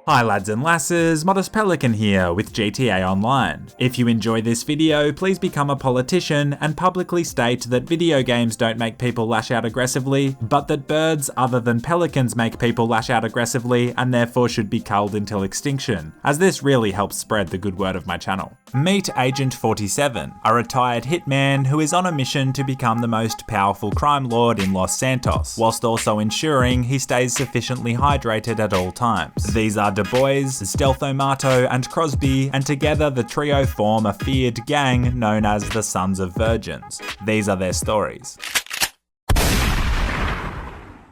Hi lads and lasses, Modest Pelican here with GTA Online. If you enjoy this video, please become a politician and publicly state that video games don't make people lash out aggressively, but that birds other than pelicans make people lash out aggressively and therefore should be culled until extinction, as this really helps spread the good word of my channel. Meet Agent 47, a retired hitman who is on a mission to become the most powerful crime lord in Los Santos, whilst also ensuring he stays sufficiently hydrated at all times. These are Du Bois, Stealth-O-Mato, and Crosby, and together the trio form a feared gang known as the Sons of Virgins. These are their stories.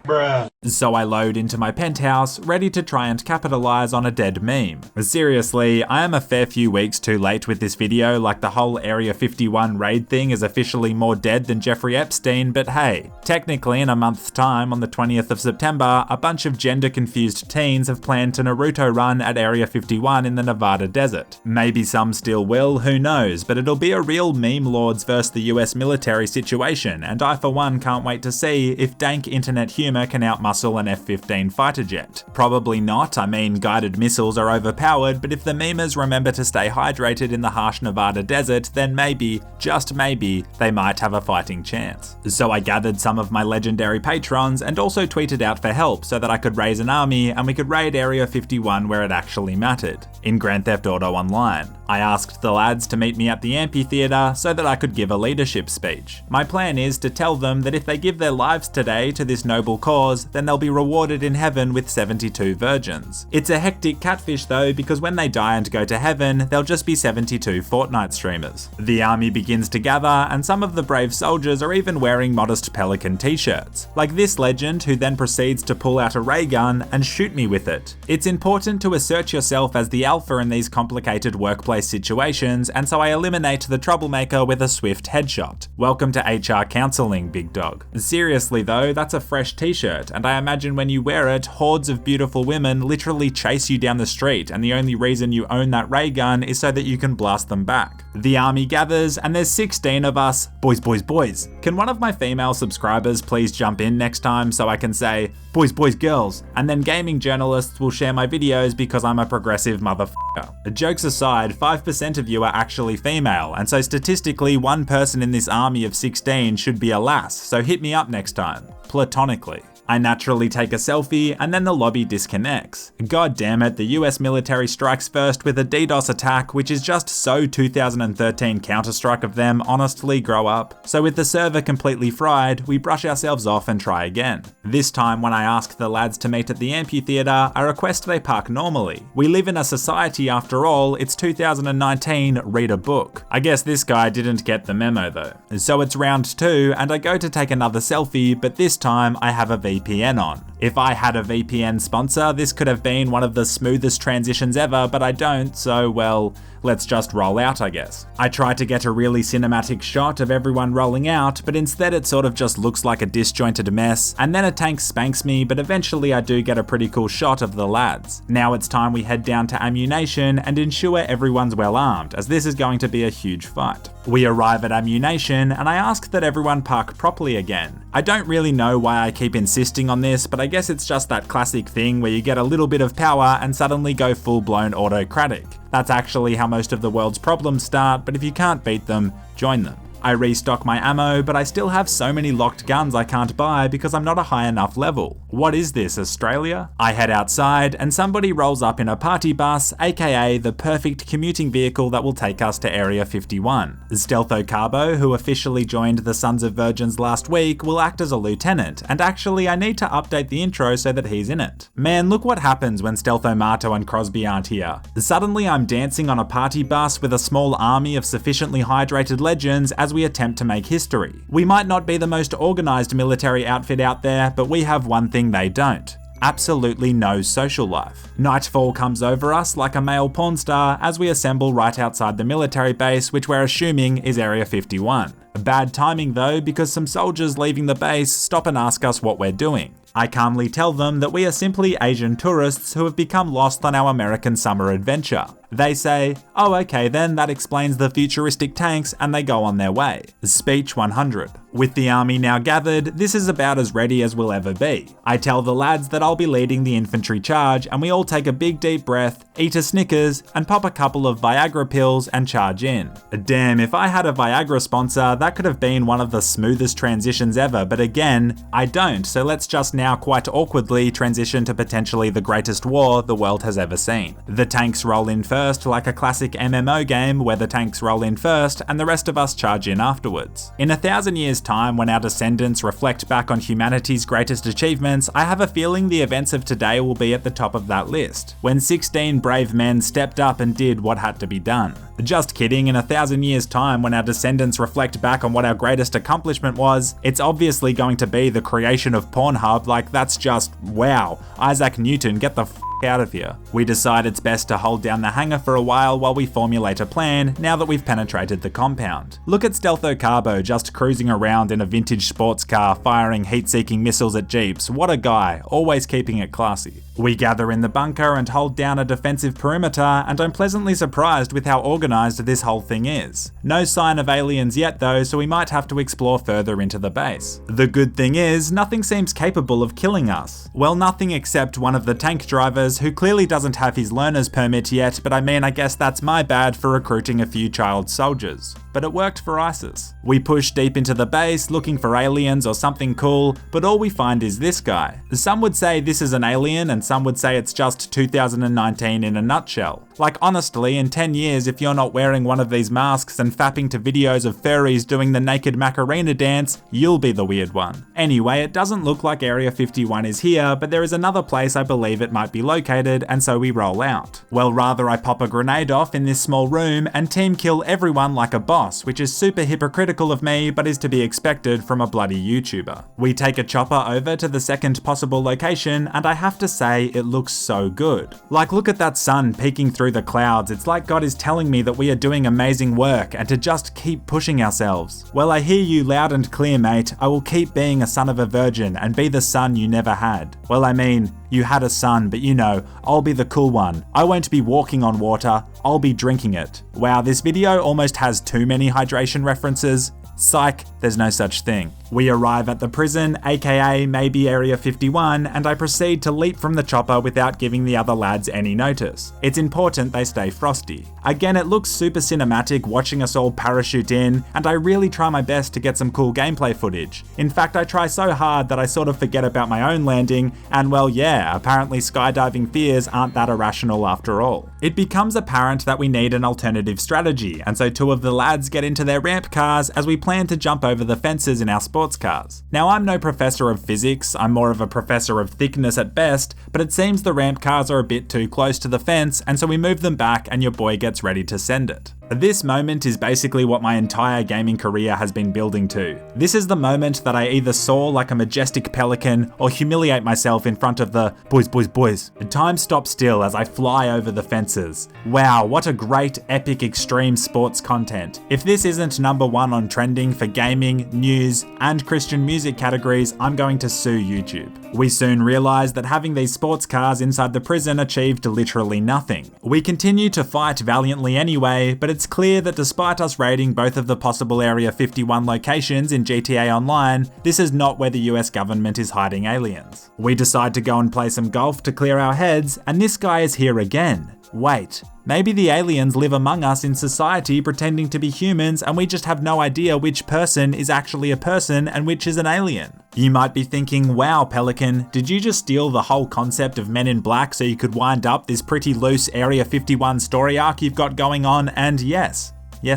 Bruh. So I load into my penthouse, ready to try and capitalize on a dead meme. Seriously, I am a fair few weeks too late with this video, like the whole Area 51 raid thing is officially more dead than Jeffrey Epstein, but hey, technically in a month's time, on the 20th of September, a bunch of gender-confused teens have planned a Naruto run at Area 51 in the Nevada desert. Maybe some still will, who knows, but it'll be a real meme lords versus the US military situation, and I for one can't wait to see if dank internet humor can outmuscle an F-15 fighter jet. Probably not, I mean guided missiles are overpowered, but if the memers remember to stay hydrated in the harsh Nevada desert, then maybe, just maybe, they might have a fighting chance. So I gathered some of my legendary patrons and also tweeted out for help so that I could raise an army and we could raid Area 51 where it actually mattered, in Grand Theft Auto Online. I asked the lads to meet me at the amphitheater so that I could give a leadership speech. My plan is to tell them that if they give their lives today to this noble cause, then they'll be rewarded in heaven with 72 virgins. It's a hectic catfish though, because when they die and go to heaven, they'll just be 72 Fortnite streamers. The army begins to gather, and some of the brave soldiers are even wearing Modest Pelican t-shirts, like this legend who then proceeds to pull out a ray gun and shoot me with it. It's important to assert yourself as the alpha in these complicated workplace situations, and so I eliminate the troublemaker with a swift headshot. Welcome to HR counseling, big dog. Seriously though, that's a fresh t-shirt, and I imagine when you wear it, hordes of beautiful women literally chase you down the street, and the only reason you own that ray gun is so that you can blast them back. The army gathers, and there's 16 of us. Boys, boys, boys. Can one of my female subscribers please jump in next time so I can say, boys, boys, girls, and then gaming journalists will share my videos because I'm a progressive motherfucker. Jokes aside, 5% of you are actually female, and so statistically one person in this army of 16 should be a lass, so hit me up next time, platonically. I naturally take a selfie and then the lobby disconnects. God damn it, the US military strikes first with a DDoS attack, which is just so 2013 Counter-Strike of them, honestly, grow up. So with the server completely fried, we brush ourselves off and try again. This time when I ask the lads to meet at the amphitheater, I request they park normally. We live in a society after all, it's 2019, read a book. I guess this guy didn't get the memo though. So it's round 2 and I go to take another selfie, but this time I have a VPN on. If I had a VPN sponsor, this could have been one of the smoothest transitions ever, but I don't, so well, let's just roll out, I guess. I try to get a really cinematic shot of everyone rolling out, but instead it sort of just looks like a disjointed mess, and then a tank spanks me, but eventually I do get a pretty cool shot of the lads. Now it's time we head down to ammunition and ensure everyone's well armed, as this is going to be a huge fight. We arrive at ammunition, and I ask that everyone park properly again. I don't really know why I keep insisting on this, but I guess it's just that classic thing where you get a little bit of power and suddenly go full-blown autocratic. That's actually how most of the world's problems start, but if you can't beat them, join them. I restock my ammo, but I still have so many locked guns I can't buy because I'm not a high enough level. What is this, Australia? I head outside and somebody rolls up in a party bus, aka the perfect commuting vehicle that will take us to Area 51. Stealth-O-Cabo, who officially joined the Sons of Virgins last week, will act as a lieutenant, and actually I need to update the intro so that he's in it. Man, look what happens when Stealth-O-Mato and Crosby aren't here. Suddenly I'm dancing on a party bus with a small army of sufficiently hydrated legends as we attempt to make history. We might not be the most organized military outfit out there, but we have one thing they don't. Absolutely no social life. Nightfall comes over us like a male porn star as we assemble right outside the military base, which we're assuming is Area 51. Bad timing though, because some soldiers leaving the base stop and ask us what we're doing. I calmly tell them that we are simply Asian tourists who have become lost on our American summer adventure. They say, "Oh okay then, that explains the futuristic tanks," and they go on their way. Speech 100. With the army now gathered, this is about as ready as we'll ever be. I tell the lads that I'll be leading the infantry charge, and we all take a big deep breath, eat a Snickers, and pop a couple of Viagra pills and charge in. Damn, if I had a Viagra sponsor, that could have been one of the smoothest transitions ever, but again, I don't, so let's just now quite awkwardly transition to potentially the greatest war the world has ever seen. The tanks roll in first, like a classic MMO game where the tanks roll in first and the rest of us charge in afterwards. In 1,000 years' time, when our descendants reflect back on humanity's greatest achievements, I have a feeling the events of today will be at the top of that list, when 16 brave men stepped up and did what had to be done. Just kidding, in 1,000 years' time, when our descendants reflect back on what our greatest accomplishment was, it's obviously going to be the creation of Pornhub. Like, that's just, wow. Isaac Newton, get the f out of here. We decide it's best to hold down the hangar for a while we formulate a plan now that we've penetrated the compound. Look at Stealtho Carbo just cruising around in a vintage sports car firing heat-seeking missiles at jeeps. What a guy, always keeping it classy. We gather in the bunker and hold down a defensive perimeter, and I'm pleasantly surprised with how organised this whole thing is. No sign of aliens yet though, so we might have to explore further into the base. The good thing is, nothing seems capable of killing us. Well, nothing except one of the tank drivers who clearly doesn't have his learner's permit yet, but I mean, I guess that's my bad for recruiting a few child soldiers. But it worked for ISIS. We push deep into the base looking for aliens or something cool, but all we find is this guy. Some would say this is an alien and some would say it's just 2019 in a nutshell. Like honestly, in 10 years if you're not wearing one of these masks and fapping to videos of furries doing the naked Macarena dance, you'll be the weird one. Anyway, it doesn't look like Area 51 is here, but there is another place I believe it might be located, and so we roll out. Well, rather I pop a grenade off in this small room and team kill everyone like a boss, which is super hypocritical of me, but is to be expected from a bloody YouTuber. We take a chopper over to the second possible location, and I have to say, it looks so good. Like, look at that sun peeking through the clouds. It's like God is telling me that we are doing amazing work and to just keep pushing ourselves. Well, I hear you loud and clear, mate. I will keep being a son of a virgin and be the son you never had. Well, I mean, you had a son, but you know, I'll be the cool one. I won't be walking on water, I'll be drinking it. Wow, this video almost has too many hydration references. Psych, there's no such thing. We arrive at the prison, aka maybe Area 51, and I proceed to leap from the chopper without giving the other lads any notice. It's important they stay frosty. Again, it looks super cinematic watching us all parachute in, and I really try my best to get some cool gameplay footage. In fact, I try so hard that I sort of forget about my own landing, and well yeah, apparently skydiving fears aren't that irrational after all. It becomes apparent that we need an alternative strategy, and so two of the lads get into their ramp cars as we plan to jump over the fences in our sports cars. Now, I'm no professor of physics, I'm more of a professor of thickness at best, but it seems the ramp cars are a bit too close to the fence, and so we move them back and your boy gets ready to send it. This moment is basically what my entire gaming career has been building to. This is the moment that I either soar like a majestic pelican or humiliate myself in front of the boys. Time stops still as I fly over the fences. Wow, what a great, epic, extreme sports content. If this isn't #1 on trending for gaming, news, and Christian music categories, I'm going to sue YouTube. We soon realize that having these sports cars inside the prison achieved literally nothing. We continue to fight valiantly anyway, but it's clear that despite us raiding both of the possible Area 51 locations in GTA Online, this is not where the US government is hiding aliens. We decide to go and play some golf to clear our heads, and this guy is here again. Wait, maybe the aliens live among us in society pretending to be humans and we just have no idea which person is actually a person and which is an alien. You might be thinking, wow Pelican, did you just steal the whole concept of Men in Black so you could wind up this pretty loose Area 51 story arc you've got going on? And yes,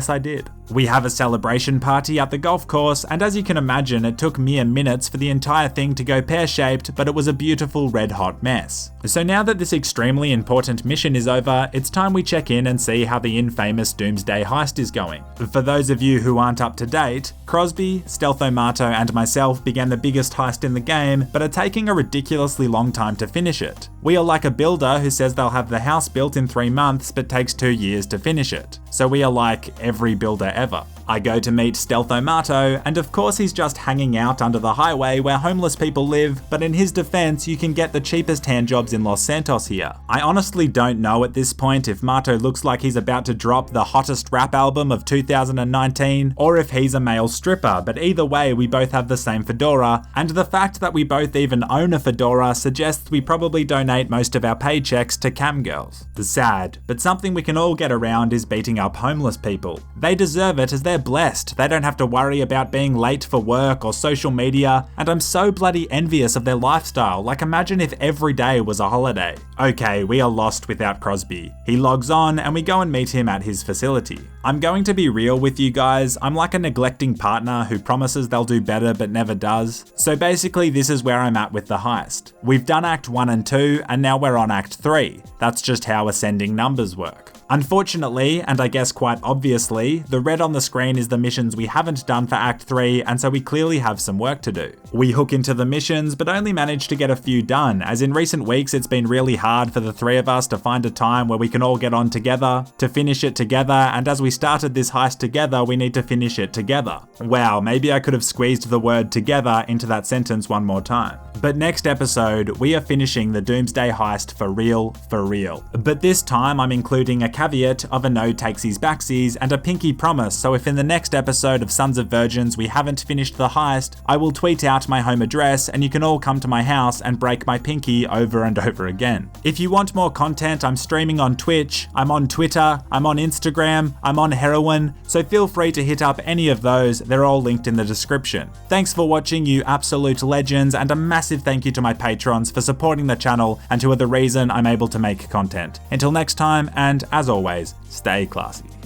I did. We have a celebration party at the golf course, and as you can imagine, it took mere minutes for the entire thing to go pear-shaped, but it was a beautiful red-hot mess. So now that this extremely important mission is over, it's time we check in and see how the infamous Doomsday heist is going. For those of you who aren't up to date, Crosby, Stealtho-Mato, and myself began the biggest heist in the game, but are taking a ridiculously long time to finish it. We are like a builder who says they'll have the house built in 3 months, but takes 2 years to finish it. So we are like every builder ever. I go to meet Stealth-O-Mato, and of course he's just hanging out under the highway where homeless people live, but in his defense, you can get the cheapest handjobs in Los Santos here. I honestly don't know at this point if Mato looks like he's about to drop the hottest rap album of 2019, or if he's a male stripper, but either way, we both have the same fedora, and the fact that we both even own a fedora suggests we probably donate most of our paychecks to cam girls. Sad, but something we can all get around is beating up homeless people. They deserve it as they're blessed. They don't have to worry about being late for work or social media, and I'm so bloody envious of their lifestyle. Like, imagine if every day was a holiday. Okay, we are lost without Crosby. He logs on and we go and meet him at his facility. I'm going to be real with you guys, I'm like a neglecting partner who promises they'll do better but never does. So basically this is where I'm at with the heist. We've done Act 1 and 2 and now we're on Act 3. That's just how ascending numbers work. Unfortunately, and I guess quite obviously, the red on the screen is the missions we haven't done for Act 3, and so we clearly have some work to do. We hook into the missions, but only manage to get a few done, as in recent weeks it's been really hard for the three of us to find a time where we can all get on together, to finish it together, and as we started this heist together, we need to finish it together. Wow, maybe I could have squeezed the word together into that sentence one more time. But next episode, we are finishing the Doomsday heist for real, for real. But this time I'm including a caveat of a no takesies backsies and a pinky promise, so if in the next episode of Sons of Virgins we haven't finished the heist, I will tweet out my home address and you can all come to my house and break my pinky over and over again. If you want more content, I'm streaming on Twitch, I'm on Twitter, I'm on Instagram, I'm on heroin, so feel free to hit up any of those, they're all linked in the description. Thanks for watching, you absolute legends, and a massive thank you to my patrons for supporting the channel and who are the reason I'm able to make content. Until next time, and as always, stay classy.